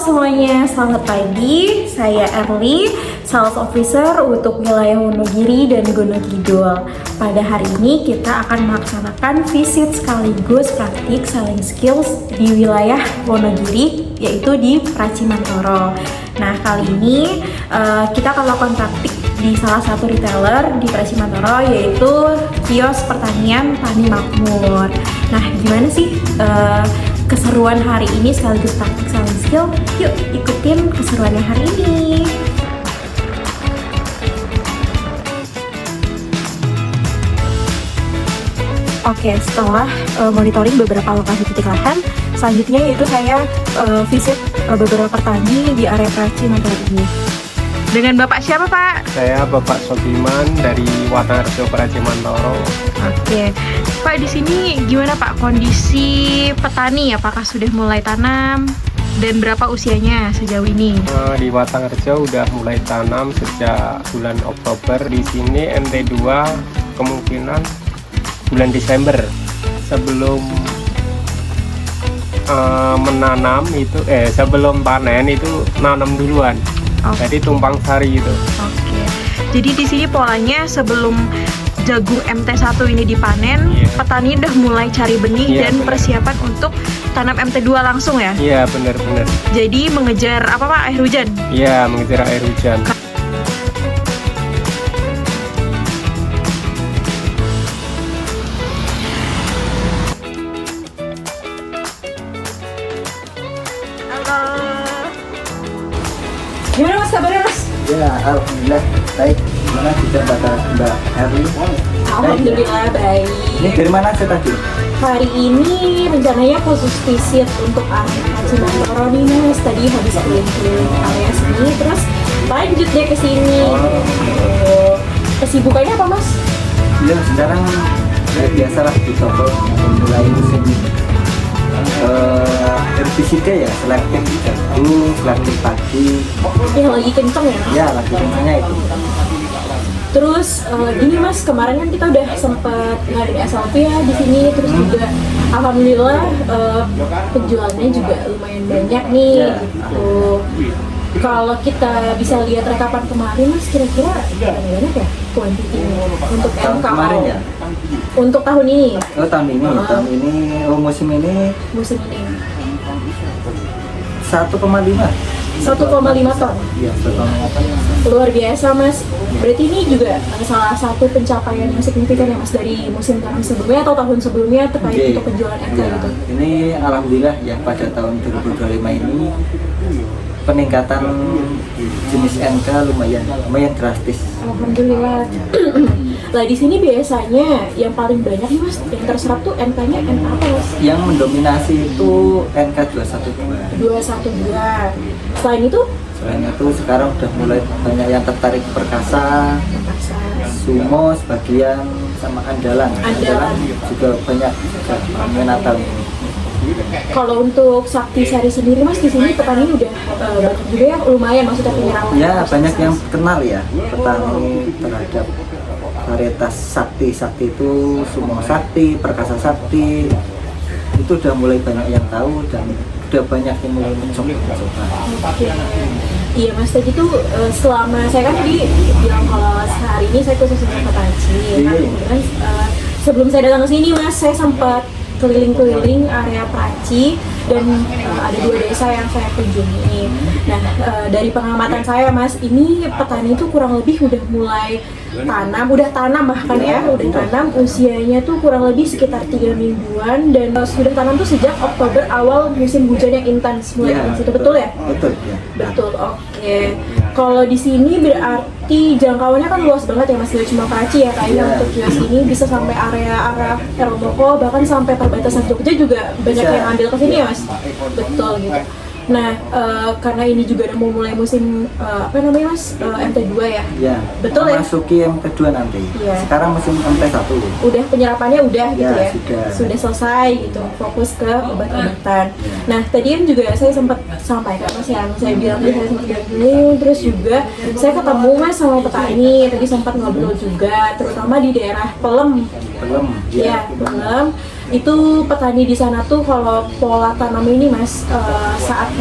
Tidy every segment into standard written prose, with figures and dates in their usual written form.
semuanya, selamat pagi. Saya Erli, Sales Officer untuk wilayah Wonogiri dan Gunung Kidul. Pada hari ini kita akan melaksanakan visit sekaligus praktik selling skills di wilayah Wonogiri, yaitu di Pracimantoro. Nah, kali ini kita akan melakukan praktik di salah satu retailer di Pracimantoro, yaitu kios pertanian Tani Makmur. Nah, gimana sih keseruan hari ini sekaligus praktik selling skill? Yuk ikutin keseruannya hari ini. Oke, setelah monitoring beberapa lokasi titik lahan, selanjutnya yaitu saya visit beberapa petani di area Pracimantoro ini. Dengan Bapak siapa, Pak? Saya Bapak Sobiman dari Watarjo Pracimantoro. Oke, Pak, di sini gimana Pak kondisi petani? Apakah sudah mulai tanam dan berapa usianya sejauh ini? Di Watarjo udah mulai tanam sejak bulan Oktober. Di sini NT2 kemungkinan bulan Desember. Sebelum menanam itu, sebelum panen itu nanam duluan. Jadi tumpang sari gitu. Oke. Jadi di sini polanya sebelum jagung MT1 ini dipanen, petani udah mulai cari benih dan persiapan untuk tanam MT2 langsung ya? Iya, benar-benar. Jadi mengejar apa Pak? Air hujan? Iya, mengejar air hujan. Gimana Mas kabarnya Mas? Ya, alhamdulillah baik. Gimana juga Mbak Herli? Alhamdulillah baik. Ini dari mana sih tadi? Hari ini rencananya khusus visit untuk area Pracimantoro nih Mas. Tadi habis keliling-keliling area sini, terus lanjut deh ke sini. Kesibukannya apa Mas? Ya, sekarang biasalah di toko mulai musim herbisida ya, selektif jagung, selektif padi. Yang lagi kenceng ya? Ya, lagi kencengnya itu. Terus gini Mas, kemarin kan kita udah sempet ngadain SLP ya di sini, terus juga alhamdulillah penjualannya juga lumayan banyak nih. Gitu. Kalau kita bisa lihat rekapan kemarin Mas, kira-kira banyak ya kuantitinya untuk Tahun MKO? kemarin ya? Untuk tahun ini? Oh, tahun ini, musim ini Musim ini 1,5. 1,5 ton. Iya, 1,5. Luar biasa Mas. Berarti ini juga salah satu pencapaian yang signifikan ya Mas dari musim tanam sebelumnya atau tahun sebelumnya terkait untuk penjualan MK ya, gitu. Ini alhamdulillah ya pada tahun 2025 ini peningkatan jenis NK lumayan drastis. Alhamdulillah. Lah di sini biasanya yang paling banyak nih Mas yang terserap tuh NK-nya NK apa Mas? Yang mendominasi itu NK 212. 212. Selain itu? Selain itu sekarang udah mulai banyak yang tertarik perkasa, sumo sebagian, sama andalan. Andalan juga banyak peminatan ini. Kalau untuk Sakti Sari sendiri Mas, di sini petani udah banyak juga ya, lumayan maksudnya penyerapan. Ya, banyak yang kenal ya petani terhadap varietas Sakti. Sakti itu sumo Sakti, perkasa Sakti. Itu udah mulai banyak yang tahu dan udah banyak yang mulai mencoba. Iya Mas, tadi tuh selama saya kan tadi bilang kalau hari ini saya khusus untuk petani. Nah, kemudian sebelum saya datang ke sini Mas, saya sempat keliling-keliling area Praci dan ada 2 desa yang saya kunjungi. Nah, dari pengamatan saya Mas, ini petani itu kurang lebih udah mulai tanam bahkan ya, udah tanam usianya tuh kurang lebih sekitar 3 mingguan dan sudah tanam tuh sejak Oktober awal musim hujan yang intens mulai intens itu betul ya? Betul ya. Betul, oke. Kalau di sini berarti jangkauannya kan luas banget ya Mas, gak cuma Praci ya kayaknya untuk kios ini bisa sampai area Eromoko bahkan sampai perbatasan Jogja juga banyak yang ambil ke sini ya Mas. Betul gitu. Nah, karena ini juga udah mau mulai musim apa namanya Mas, MT2 ya? Ya. Betul ya? Masuki MT2 nanti. Iya. Sekarang musim MT1. Udah penyerapannya udah gitu ya? Sudah Selesai gitu, fokus ke obat-obatan. Nah, tadi kan juga saya sempat sampaikan Mas yang saya bilang tadi saya sempat gabung, terus juga saya ketemu Mas sama petani, tadi sempat ngobrol juga, terutama di daerah Pelem. Pelem. Ya, Pelem. Itu petani di sana tuh kalau pola tanam ini Mas, saat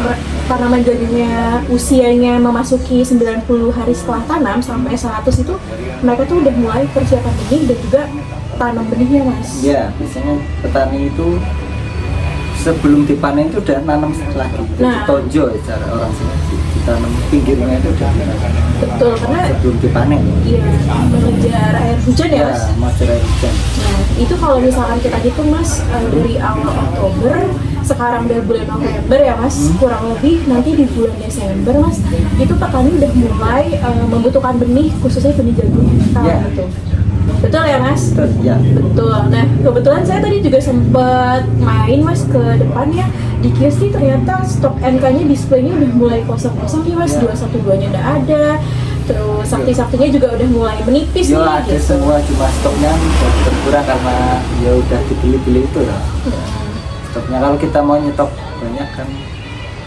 tanaman jagungnya usianya memasuki 90 hari setelah tanam sampai 100 itu mereka tuh udah mulai persiapan benih dan juga tanam benihnya Mas. Ya, biasanya petani itu sebelum dipanen itu udah nanam lagi. Jadi tonjo ya cara orang sini. Ditanam pinggirnya itu udah Betul, karena sebelum dipanen. iya, mengejar air hujan ya Mas. mengejar air hujan. Nah, itu kalau misalkan kita hitung Mas, dari awal Oktober, sekarang udah bulan November ya Mas, kurang lebih nanti di bulan Desember Mas, itu petani udah mulai membutuhkan benih, khususnya benih jagung Ya. gitu. Betul ya Mas? Betul, ya. Betul. Nah, kebetulan saya tadi juga sempat main Mas ke depannya di kios nih, ternyata stok NK-nya displaynya udah mulai kosong-kosong nih Mas, Ya. 212-nya udah ada. Terus sakti-saktinya juga udah mulai menipis Yo, nih ada gitu. semua, cuma stoknya udah berkurang karena ya udah dibeli-beli itu lah. Stoknya kalau kita mau nyetok banyak kan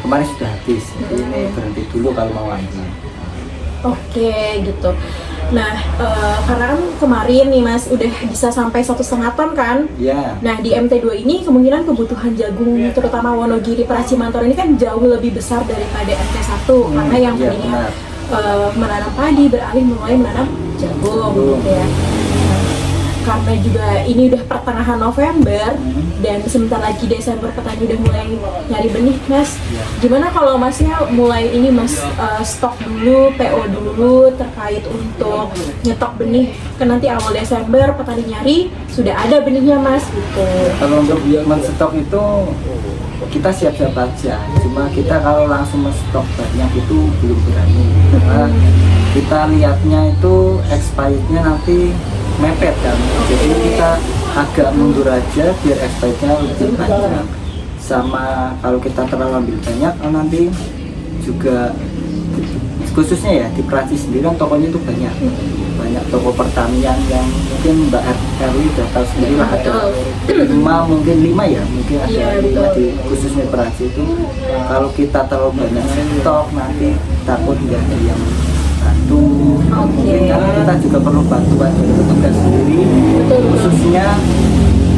kemarin sudah habis. Jadi ini berhenti dulu kalau mau lagi. Oke gitu. Nah, karena kan kemarin nih Mas udah bisa sampai 1,5 ton kan. Ya. Nah di MT2 ini kemungkinan kebutuhan jagung terutama Wonogiri Pracimantor ini kan jauh lebih besar daripada MT1 karena yang iya, tadinya benar. menanam padi beralih mulai menanam jagung gitu ya. Karena juga ini udah pertengahan November dan sebentar lagi Desember petani udah mulai nyari benih Mas. Ya. Gimana kalau Masnya mulai ini Mas, stok dulu, PO dulu terkait untuk nyetok benih, kan nanti awal Desember petani nyari sudah ada benihnya Mas gitu. Kalau untuk men-stok itu kita siap-siap aja. Cuma kita kalau langsung men-stok banyak itu belum berani. Karena kita lihatnya itu expirednya nanti mepet kan. Jadi kita agak mundur aja biar expirednya lebih panjang. Sama kalau kita terlalu ambil banyak nanti juga khususnya ya di Perancis sendiri kan tokonya itu banyak toko pertanian yang mungkin Mbak Erli udah tahu sendiri lah, ada 5 mungkin 5 ya mungkin ada Iya, 5 betul. di khususnya Perancis itu. Kalau kita terlalu banyak stok nanti takut nggak ada yang bantu. Mungkin karena kita juga perlu bantuan dari petugas sendiri, khususnya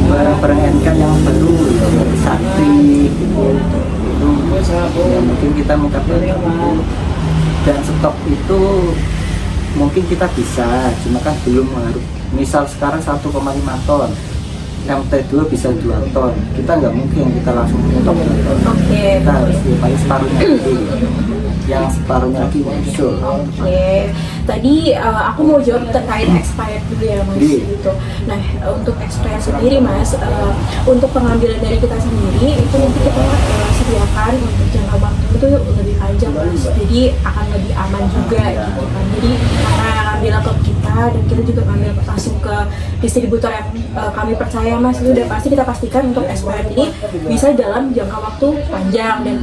barang-barang NK yang baru ya, dari Sakti gitu. Itu ya mungkin kita minta bantuan. Dan stok itu mungkin kita bisa, cuma kan belum harus. Misal sekarang 1,5 ton, MT2 bisa 2 ton, kita nggak mungkin kita langsung nyetok 2 ton. Oke. Kita harus paling separuhnya lagi, yang separuhnya lagi muncul. Oke, tadi aku mau jawab terkait expired dulu ya Mas Iya. gitu. Nah, untuk expired sendiri Mas, untuk pengambilan dari kita sendiri itu nanti kita sediakan untuk jangka waktu itu lebih panjang Mas. Jadi akan lebih aman juga gitu kan. Jadi karena ngambil ke kita dan kita juga ngambil langsung ke distributor yang kami percaya Mas, itu udah pasti kita pastikan untuk expired ini bisa dalam jangka waktu panjang dan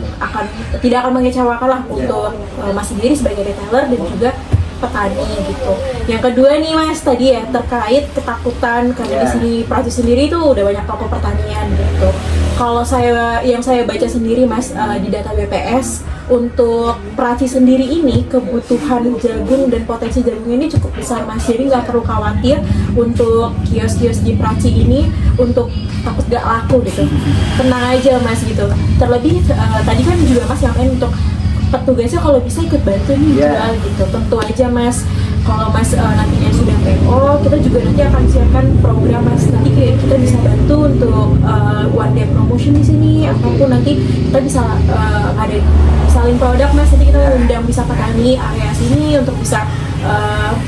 tidak akan mengecewakan lah untuk Mas sendiri sebagai retailer dan juga petani gitu. Yang kedua nih Mas tadi ya terkait ketakutan karena di sini Perancis sendiri itu udah banyak toko pertanian gitu. Kalau yang saya baca sendiri Mas di data BPS untuk Perancis sendiri ini kebutuhan jagung dan potensi jagung ini cukup besar Mas. Jadi nggak perlu khawatir untuk kios-kios di Perancis ini untuk takut gak laku gitu. Tenang aja Mas gitu. Terlebih tadi kan juga Mas yang untuk petugasnya kalau bisa ikut bantu nih jual gitu. Tentu aja Mas, kalau Mas nantinya sudah PO, kita juga nanti akan siapkan program Mas. Nanti kita bisa bantu untuk one day promotion di sini, ataupun nanti kita bisa ada saling produk Mas. Nanti kita undang bisa petani area sini untuk bisa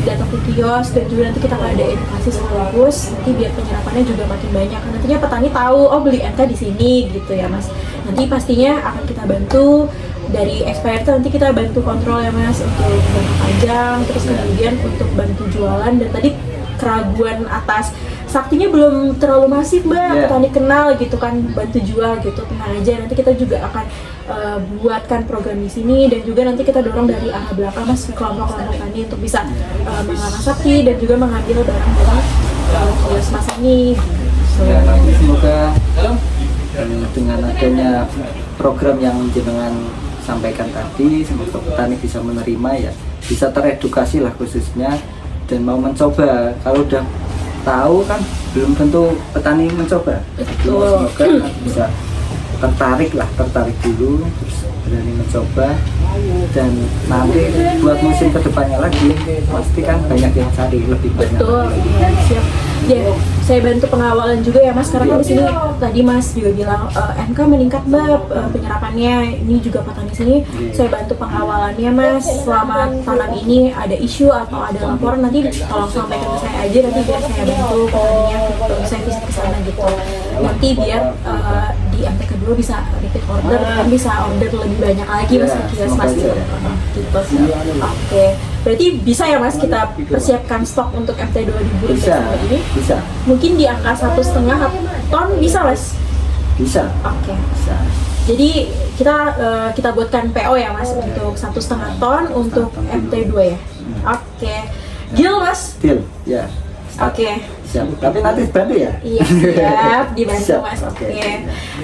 datang ke kios dan juga nanti kita akan ada edukasi sekaligus. Nanti biar penyerapannya juga makin banyak. Nantinya petani tahu oh beli NK di sini gitu ya Mas. Nanti pastinya akan kita bantu. Dari expired nanti kita bantu kontrol ya Mas untuk jangka panjang, terus kemudian untuk bantu jualan. Dan tadi keraguan atas Saktinya belum terlalu masif Mbak, petani kenal gitu kan, bantu jual gitu, tenang aja. Nanti kita juga akan buatkan program di sini dan juga nanti kita dorong dari arah belakang Mas kelompok-kelompok tani untuk bisa mengalami Sakti dan juga mengambil barang-barang kios Mas ini. Ya, nanti semoga dengan adanya program yang jenengan sampaikan tadi, semoga petani bisa menerima ya, bisa teredukasi lah khususnya dan mau mencoba. Kalau udah tahu kan belum tentu petani mencoba. Betul. Semoga nanti bisa tertarik dulu, terus berani mencoba, dan nanti buat musim kedepannya lagi pasti kan banyak yang cari lebih banyak. Betul, lagi. iya, siap. Ya, saya bantu pengawalan juga ya Mas, karena kan di sini tadi Mas juga bilang MK meningkat Mbak penyerapannya. Ini juga petani sini saya bantu pengawalannya Mas. Selama tanam ini ada isu atau ada laporan, nanti tolong sampaikan ke saya aja, nanti biar saya bantu petaninya, saya visit ke sana gitu. Nanti biar di MT kedua bisa repeat order, kan bisa order lebih banyak lagi Mas, kios pasti gitu. Oke, berarti bisa ya Mas kita persiapkan stok untuk MT 2000 Bisa, ini? bisa, Mungkin di angka 1,5 ton bisa Mas? bisa, Oke. bisa. Jadi kita buatkan PO ya Mas untuk 1,5 ton untuk MT2 ya. Oke. Deal Mas? Deal, ya. Oke. Siap. Tapi nanti bantu ya. Iya siap, dibantu Siap, Mas. oke. Oke.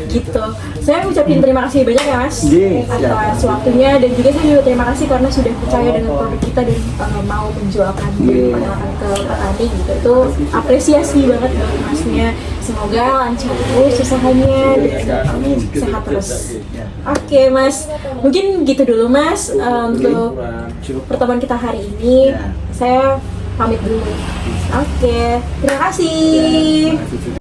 Gitu. Saya ucapin terima kasih banyak ya Mas Iya, siap. atas waktunya, dan juga saya juga terima kasih karena sudah percaya dengan produk kita dan mau menjualkan dan Iya. mengenalkan ke petani gitu. Itu apresiasi banget buat Masnya. Semoga lancar terus usahanya dan Amin. sehat terus. Ya. Oke Mas, mungkin gitu dulu Mas untuk pertemuan kita hari ini. Ya. Saya pamit dulu. Oke, terima kasih. Terima kasih juga.